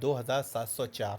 2704,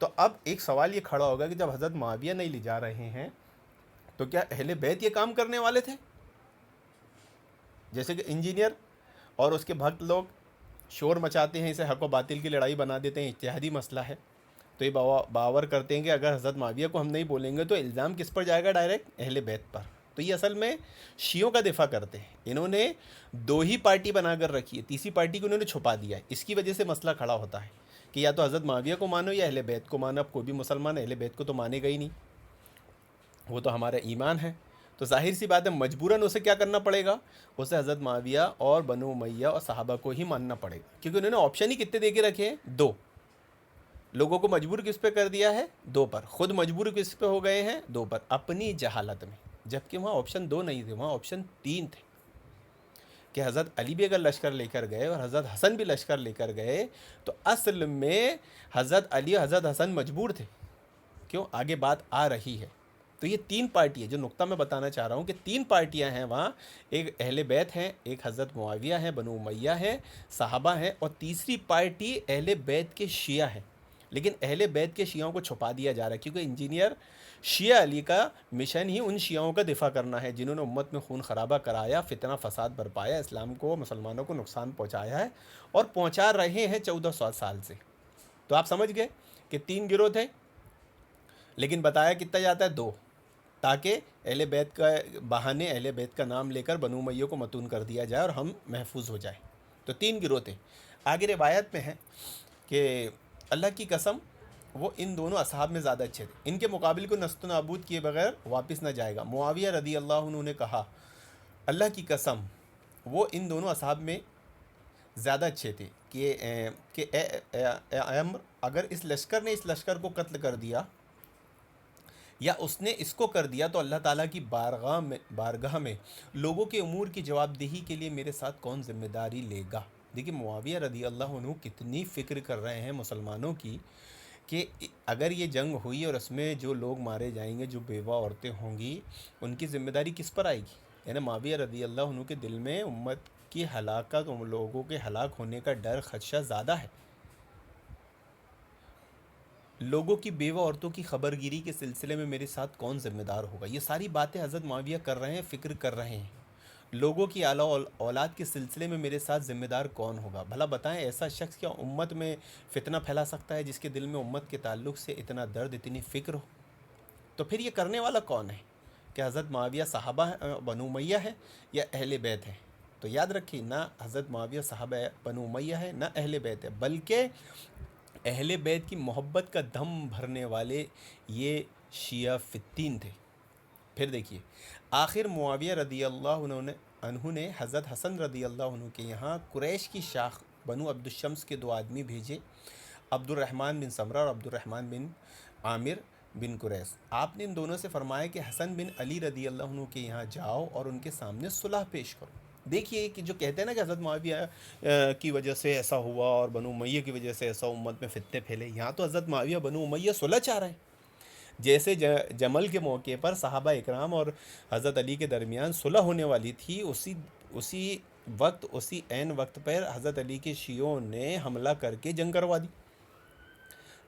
تو اب ایک سوال یہ کھڑا ہوگا کہ جب حضرت معاویہ نہیں لے جا رہے ہیں تو کیا اہل بیت یہ کام کرنے والے تھے؟ جیسے کہ انجینئر اور اس کے بھکت لوگ شور مچاتے ہیں، اسے حق و باطل کی لڑائی بنا دیتے ہیں، اجتہادی مسئلہ ہے، تو یہ باور کرتے ہیں کہ اگر حضرت معاویہ کو ہم نہیں بولیں گے تو الزام کس پر جائے گا؟ ڈائریکٹ اہل بیت پر۔ تو یہ اصل میں شیعوں کا دفاع کرتے ہیں، انہوں نے دو ہی پارٹی بنا کر رکھی ہے، تیسری پارٹی کو انہوں نے چھپا دیا ہے، اس کی وجہ سے مسئلہ کھڑا ہوتا ہے کہ یا تو حضرت معاویہ کو مانو یا اہل بیت کو مانو۔ اب کوئی بھی مسلمان اہل بیت کو تو مانے گا ہی نہیں، وہ تو ہمارا ایمان ہے، تو ظاہر سی بات ہے مجبوراً اسے کیا کرنا پڑے گا؟ اسے حضرت معاویہ اور بنو امیہ اور صحابہ کو ہی ماننا پڑے گا، کیونکہ انہوں نے آپشن ہی کتنے دے کے رکھے ہیں؟ دو۔ لوگوں کو مجبور کس پہ کر دیا ہے؟ دو پر۔ خود مجبور کس پہ ہو گئے ہیں؟ دو پر، اپنی جہالت میں، جبکہ وہاں آپشن دو نہیں تھے، وہاں آپشن تین تھے کہ حضرت علی بھی اگر لشکر لے کر گئے اور حضرت حسن بھی لشکر لے کر گئے تو اصل میں حضرت علی اور حضرت حسن مجبور تھے۔ کیوں؟ آگے بات آ رہی ہے۔ تو یہ تین پارٹی ہے، جو نقطہ میں بتانا چاہ رہا ہوں کہ تین پارٹیاں ہیں وہاں، ایک اہل بیت ہیں، ایک حضرت معاویہ ہیں، بنو امیہ ہیں، صحابہ ہیں، اور تیسری پارٹی اہل بیت کے شیعہ ہیں۔ لیکن اہل بیت کے شیعوں کو چھپا دیا جا رہا ہے، کیونکہ انجینئر شیعہ علی کا مشن ہی ان شیعوں کا دفاع کرنا ہے جنہوں نے امت میں خون خرابہ کرایا، فتنہ فساد برپایا، اسلام کو، مسلمانوں کو نقصان پہنچایا ہے اور پہنچا رہے ہیں 1400 سال سے۔ تو آپ سمجھ گئے کہ تین گروہ تھے، لیکن بتایا کتنا جاتا ہے؟ دو، تاکہ اہل بیت کا بہانے اہل بیت کا نام لے کر بنو امیہ کو متون کر دیا جائے اور ہم محفوظ ہو جائیں۔ تو تین گروہ تھے۔ آگے روایت میں ہے کہ اللہ کی قسم وہ ان دونوں اصحاب میں زیادہ اچھے تھے، ان کے مقابل کو نست و نابود کیے بغیر واپس نہ جائے گا۔ معاویہ رضی اللہ عنہ نے کہا اللہ کی قسم وہ ان دونوں اصحاب میں زیادہ اچھے تھے کہ اے عمر، اگر اس لشکر نے اس لشکر کو قتل کر دیا یا اس نے اس کو کر دیا تو اللہ تعالیٰ کی بارگاہ میں لوگوں کے امور کی جواب دہی کے لیے میرے ساتھ کون ذمہ داری لے گا؟ دیکھیں معاویہ رضی اللہ عنہ کتنی فکر کر رہے ہیں مسلمانوں کی کہ اگر یہ جنگ ہوئی اور اس میں جو لوگ مارے جائیں گے، جو بیوہ عورتیں ہوں گی، ان کی ذمہ داری کس پر آئے گی؟ یعنی معاویہ رضی اللہ عنہ کے دل میں امت کی ہلاکت، لوگوں کے ہلاک ہونے کا ڈر، خدشہ زیادہ ہے۔ لوگوں کی بیوہ عورتوں کی خبرگیری کے سلسلے میں میرے ساتھ کون ذمہ دار ہوگا؟ یہ ساری باتیں حضرت معاویہ کر رہے ہیں، فکر کر رہے ہیں۔ لوگوں کی اعلیٰ اولاد کے سلسلے میں میرے ساتھ ذمہ دار کون ہوگا؟ بھلا بتائیں، ایسا شخص کیا امت میں فتنہ پھیلا سکتا ہے جس کے دل میں امت کے تعلق سے اتنا درد، اتنی فکر ہو؟ تو پھر یہ کرنے والا کون ہے؟ کہ حضرت معاویہ صحابہ بنو امیہ ہے یا اہل بیت ہے؟ تو یاد رکھیے، نہ حضرت معاویہ صحابہ بنو امیہ ہے، نہ اہل بیت ہے، بلکہ اہل بیت کی محبت کا دم بھرنے والے یہ شیعہ فتین تھے۔ پھر دیکھیے، آخر معاویہ رضی اللہ عنہ نے حضرت حسن رضی اللہ عنہ کے یہاں قریش کی شاخ بنو عبد الشمس کے دو آدمی بھیجے، عبد الرحمن بن سمرہ اور عبد الرحمن بن عامر بن قریش۔ آپ نے ان دونوں سے فرمایا کہ حسن بن علی رضی اللہ عنہ کے یہاں جاؤ اور ان کے سامنے صلح پیش کرو۔ دیکھیے کہ جو کہتے ہیں نا کہ حضرت معاویہ کی وجہ سے ایسا ہوا اور بنو امیہ کی وجہ سے ایسا امت میں فتنے پھیلے، یہاں تو حضرت معاویہ بنو امیہ صلح چاہ رہے ہیں۔ جیسے جمل کے موقع پر صحابہ اکرام اور حضرت علی کے درمیان صلح ہونے والی تھی، اسی وقت، اسی عین وقت پر حضرت علی کے شیعوں نے حملہ کر کے جنگ کروا دی۔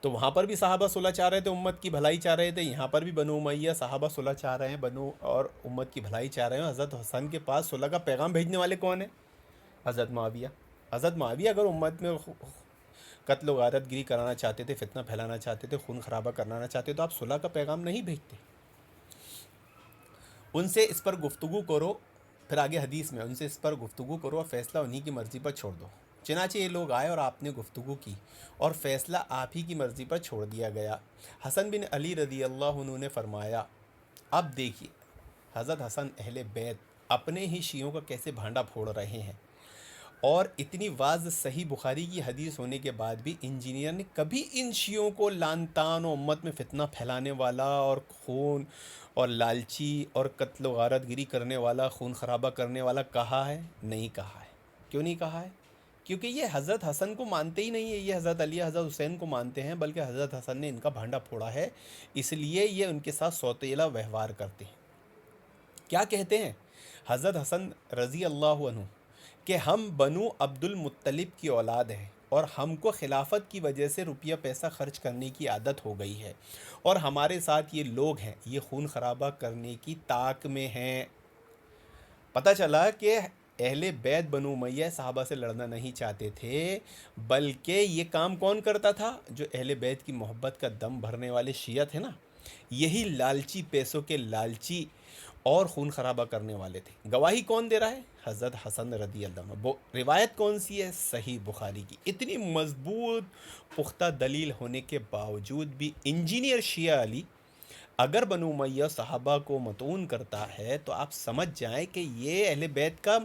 تو وہاں پر بھی صحابہ صلح چاہ رہے تھے، امت کی بھلائی چاہ رہے تھے، یہاں پر بھی بنو امیہ صحابہ صلح چاہ رہے ہیں اور امت کی بھلائی چاہ رہے ہیں۔ حضرت حسن کے پاس صلح کا پیغام بھیجنے والے کون ہیں؟ حضرت معاویہ۔ حضرت معاویہ اگر امت میں قتل و غارت گری کرانا چاہتے تھے، فتنہ پھیلانا چاہتے تھے، خون خرابہ کرانا چاہتے تو آپ صلح کا پیغام نہیں بھیجتے، ان سے اس پر گفتگو کرو۔ پھر آگے حدیث میں ان سے اس پر گفتگو کرو اور فیصلہ انہی کی مرضی پر چھوڑ دو۔ چنانچہ یہ لوگ آئے اور آپ نے گفتگو کی اور فیصلہ آپ ہی کی مرضی پر چھوڑ دیا گیا۔ حسن بن علی رضی اللہ عنہ نے فرمایا، اب دیکھیے حضرت حسن اہل بیت اپنے ہی شیعوں کا کیسے بھانڈا پھوڑ رہے ہیں، اور اتنی واضح صحیح بخاری کی حدیث ہونے کے بعد بھی انجینئر نے کبھی ان شیعوں کو لعن طعن و امت میں فتنہ پھیلانے والا اور خون اور لالچی اور قتل و غارت گری کرنے والا، خون خرابہ کرنے والا کہا ہے؟ نہیں کہا ہے۔ کیوں نہیں کہا ہے؟ کیونکہ یہ حضرت حسن کو مانتے ہی نہیں ہے، یہ حضرت علی حضرت حسین کو مانتے ہیں، بلکہ حضرت حسن نے ان کا بھانڈا پھوڑا ہے، اس لیے یہ ان کے ساتھ سوتیلا ویوہار کرتے ہیں۔ کیا کہتے ہیں حضرت حسن رضی اللہ عنہ کہ ہم بنو عبد المطلب کی اولاد ہیں، اور ہم کو خلافت کی وجہ سے روپیہ پیسہ خرچ کرنے کی عادت ہو گئی ہے، اور ہمارے ساتھ یہ لوگ ہیں یہ خون خرابہ کرنے کی طاق میں ہیں۔ پتہ چلا کہ اہل بیت بنو امیہ صحابہ سے لڑنا نہیں چاہتے تھے، بلکہ یہ کام کون کرتا تھا؟ جو اہل بیت کی محبت کا دم بھرنے والے شیعہ تھے نا، یہی لالچی، پیسوں کے لالچی اور خون خرابہ کرنے والے تھے۔ گواہی کون دے رہا ہے؟ حضرت حسن رضی اللہ عنہ۔ وہ روایت کون سی ہے؟ صحیح بخاری کی۔ اتنی مضبوط پختہ دلیل ہونے کے باوجود بھی انجینئر شیعہ علی اگر بنو امیہ صحابہ کو متون کرتا ہے تو آپ سمجھ جائیں کہ یہ اہل بیت کا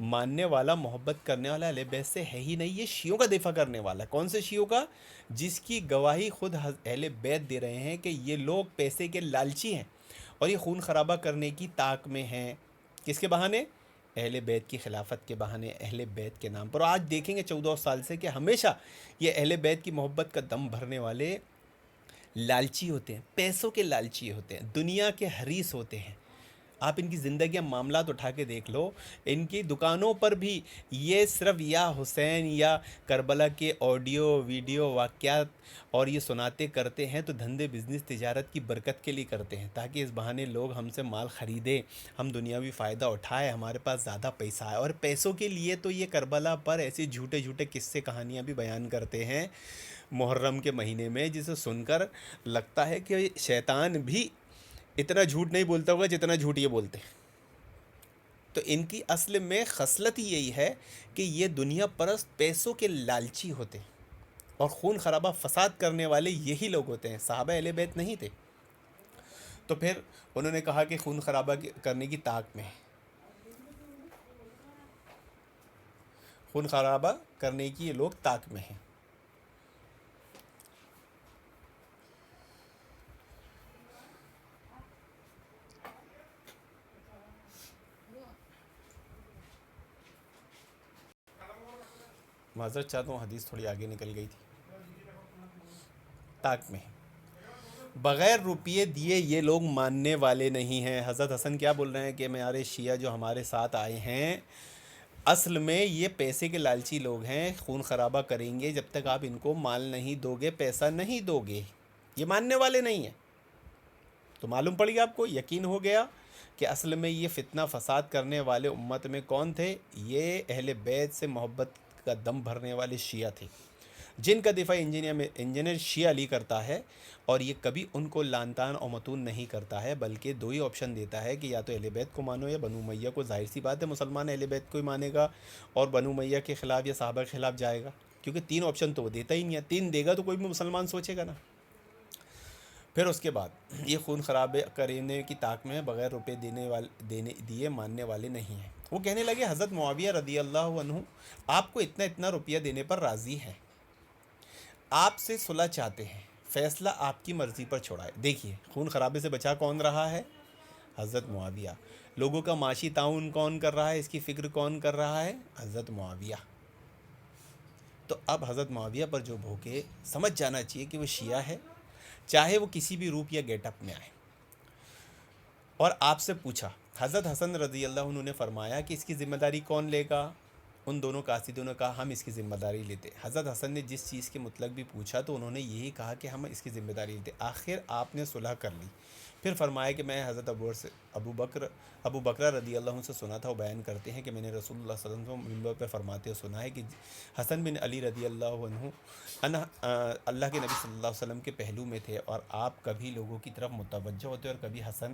ماننے والا، محبت کرنے والا اہل بیت سے ہے ہی نہیں، یہ شیعوں کا دفاع کرنے والا ہے۔ کون سے شیعوں کا؟ جس کی گواہی خود اہل بیت دے رہے ہیں کہ یہ لوگ پیسے کے لالچی ہیں اور یہ خون خرابہ کرنے کی طاق میں ہیں۔ کس کے بہانے؟ اہل بیت کی خلافت کے بہانے، اہل بیت کے نام پر۔ اور آج دیکھیں گے 14 سال سے کہ ہمیشہ یہ اہل بیت کی محبت کا دم بھرنے والے لالچی ہوتے ہیں، پیسوں کے لالچی ہوتے ہیں، دنیا کے حریص ہوتے ہیں۔ آپ ان کی زندگی معاملات اٹھا کے دیکھ لو، ان کی دکانوں پر بھی یہ صرف یا حسین یا کربلا کے آڈیو ویڈیو واقعات اور یہ سناتے کرتے ہیں تو دھندے، بزنس، تجارت کی برکت کے لیے کرتے ہیں، تاکہ اس بہانے لوگ ہم سے مال خریدیں، ہم دنیاوی فائدہ اٹھائیں، ہمارے پاس زیادہ پیسہ آئے۔ اور پیسوں کے لیے تو یہ کربلا پر ایسے جھوٹے جھوٹے قصے کہانیاں بھی بیان کرتے ہیں محرم کے مہینے میں، جسے سن کر لگتا ہے کہ شیطان بھی اتنا جھوٹ نہیں بولتا ہوگا جتنا جھوٹ یہ بولتے ہیں۔ تو ان کی اصل میں خصلت ہی یہی ہے کہ یہ دنیا پرست، پیسوں کے لالچی ہوتے ہیں، اور خون خرابہ فساد کرنے والے یہی لوگ ہوتے ہیں، صحابہ اہل بیت نہیں تھے۔ تو پھر انہوں نے کہا کہ خون خرابہ کرنے کی طاق میں ہے، خون خرابہ کرنے کی یہ لوگ طاق میں ہیں۔ معذرت چاہتا ہوں، حدیث تھوڑی آگے نکل گئی تھی۔ طاق میں بغیر روپیے دیے یہ لوگ ماننے والے نہیں ہیں۔ حضرت حسن کیا بول رہے ہیں کہ میارے شیعہ جو ہمارے ساتھ آئے ہیں، اصل میں یہ پیسے کے لالچی لوگ ہیں، خون خرابہ کریں گے جب تک آپ ان کو مال نہیں دو گے، پیسہ نہیں دو گے، یہ ماننے والے نہیں ہیں۔ تو معلوم پڑ گیا، آپ کو یقین ہو گیا کہ اصل میں یہ فتنہ فساد کرنے والے امت میں کون تھے؟ یہ اہل بیت سے محبت کا دم بھرنے والے شیعہ تھے، جن کا دفاع انجینئر شیعہ علی کرتا ہے، اور یہ کبھی ان کو لعن طعن اور متون نہیں کرتا ہے، بلکہ دو ہی آپشن دیتا ہے کہ یا تو اہل بیت کو مانو یا بنو امیہ کو۔ ظاہر سی بات ہے مسلمان اہل بیت کو ہی مانے گا اور بنو امیہ کے خلاف یا صحابہ کے خلاف جائے گا، کیونکہ تین آپشن تو وہ دیتا ہی نہیں ہے، تین دے گا تو کوئی بھی مسلمان سوچے گا نا۔ پھر اس کے بعد یہ خون خرابے کرنے کی طاق میں بغیر روپے دیے ماننے والے نہیں ہیں۔ وہ کہنے لگے حضرت معاویہ رضی اللہ عنہ آپ کو اتنا روپیہ دینے پر راضی ہیں، آپ سے صلح چاہتے ہیں، فیصلہ آپ کی مرضی پر چھوڑائے۔ دیکھیے خون خرابے سے بچا کون رہا ہے؟ حضرت معاویہ۔ لوگوں کا معاشی تعاون کون کر رہا ہے؟ اس کی فکر کون کر رہا ہے؟ حضرت معاویہ۔ تو اب حضرت معاویہ پر جو بھوکے، سمجھ جانا چاہیے کہ وہ شیعہ ہے، چاہے وہ کسی بھی روپ یا گیٹ اپ میں آئے۔ اور آپ سے پوچھا، حضرت حسن رضی اللہ عنہ نے فرمایا کہ اس کی ذمہ داری کون لے گا؟ ان دونوں قاصدوں نے کہا ہم اس کی ذمہ داری لیتے۔ حضرت حسن نے جس چیز کے متعلق بھی پوچھا تو انہوں نے یہی کہا کہ ہم اس کی ذمہ داری لیتے۔ آخر آپ نے صلح کر لی۔ پھر فرمایا کہ میں حضرت ابو بکر رضی اللہ عنہ سے سنا تھا، وہ بیان کرتے ہیں کہ میں نے رسول اللہ صلی اللہ علیہ وسلم کو منبر پہ فرماتے ہوئے سنا ہے کہ حسن بن علی رضی اللہ عنہ اللہ کے نبی صلی اللہ علیہ وسلم کے پہلو میں تھے، اور آپ کبھی لوگوں کی طرف متوجہ ہوتے اور کبھی حسن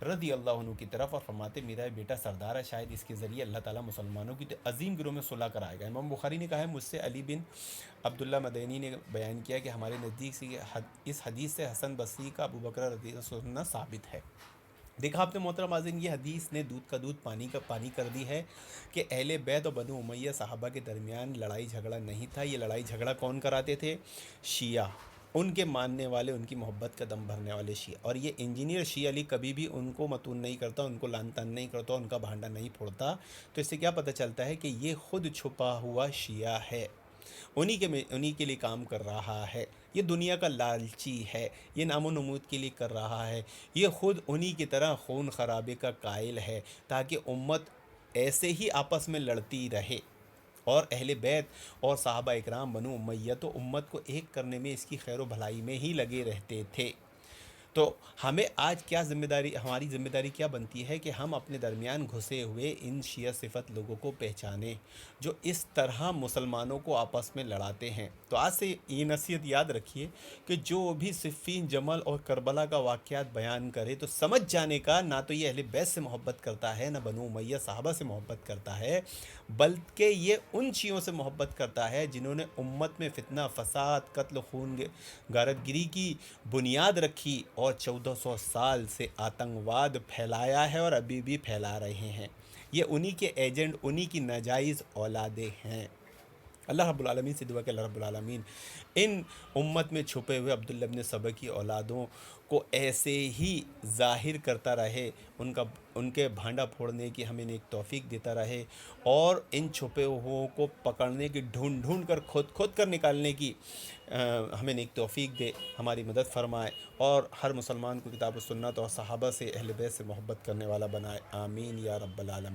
رضی اللہ عنہ کی طرف، اور فرماتے میرا بیٹا سردار ہے، شاید اس کے ذریعے اللہ تعالیٰ مسلمانوں کی عظیم گروہ میں صلح کرائے گا۔ امام بخاری نے کہا ہے مجھ سے علی بن عبداللہ مدینی نے بیان کیا کہ ہمارے نزدیک سے اس حدیث سے حسن بصری کا ابو بکر رضی اللہ عنہ ثابت ہے۔ دیکھا آپ نے محترم ناظرین، یہ حدیث نے دودھ کا دودھ پانی کا پانی کر دی ہے کہ اہل بیت اور بنو امیہ صحابہ کے درمیان لڑائی جھگڑا نہیں تھا۔ یہ لڑائی جھگڑا کون کراتے تھے؟ شیعہ، ان کے ماننے والے، ان کی محبت کا دم بھرنے والے شیعہ۔ اور یہ انجینئر شیعہ علی کبھی بھی ان کو متون نہیں کرتا، ان کو لعن طعن نہیں کرتا، ان کا بھانڈا نہیں پھوڑتا۔ تو اس سے کیا پتہ چلتا ہے کہ یہ خود چھپا ہوا شیعہ ہے، انہی کے لیے کام کر رہا ہے۔ یہ دنیا کا لالچی ہے، یہ نام و نمود کے لیے کر رہا ہے، یہ خود انہی کی طرح خون خرابے کا قائل ہے، تاکہ امت ایسے ہی آپس میں لڑتی رہے اور اہل بیت اور صحابہ اکرام بنو امیہ تو امت کو ایک کرنے میں، اس کی خیر و بھلائی میں ہی لگے رہتے تھے۔ تو ہمیں آج کیا ذمہ داری، ہماری ذمہ داری کیا بنتی ہے کہ ہم اپنے درمیان گھسے ہوئے ان شیعہ صفت لوگوں کو پہچانیں جو اس طرح مسلمانوں کو آپس میں لڑاتے ہیں۔ تو آج سے یہ نصیحت یاد رکھیے کہ جو بھی صفین، جمل اور کربلا کا واقعات بیان کرے تو سمجھ جانے کا نہ تو یہ اہل بیت سے محبت کرتا ہے، نہ بنو امیہ صحابہ سے محبت کرتا ہے، بلکہ یہ ان شیعوں سے محبت کرتا ہے جنہوں نے امت میں فتنہ، فساد، قتل، خون غارت گری کی بنیاد رکھی اور 1400 سال سے آتنکواد پھیلایا ہے اور ابھی بھی پھیلا رہے ہیں۔ یہ انہی کے ایجنٹ، انہی کی ناجائز اولادیں ہیں۔ اللہ رب العالمین سے دعا کہ اللہ رب العالمین ان امت میں چھپے ہوئے عبداللہ ابن سبا کی اولادوں کو ایسے ہی ظاہر کرتا رہے، ان کے بھانڈا پھوڑنے کی ہمیں نیک توفیق دیتا رہے، اور ان چھپے ہوئوں کو پکڑنے کی، ڈھونڈ ڈھونڈ کر، کھود کر نکالنے کی ہمیں نیک توفیق دے، ہماری مدد فرمائے، اور ہر مسلمان کو کتاب و سنت اور صحابہ سے، اہل بیت سے محبت کرنے والا بنائے۔ آمین یا رب العالمین۔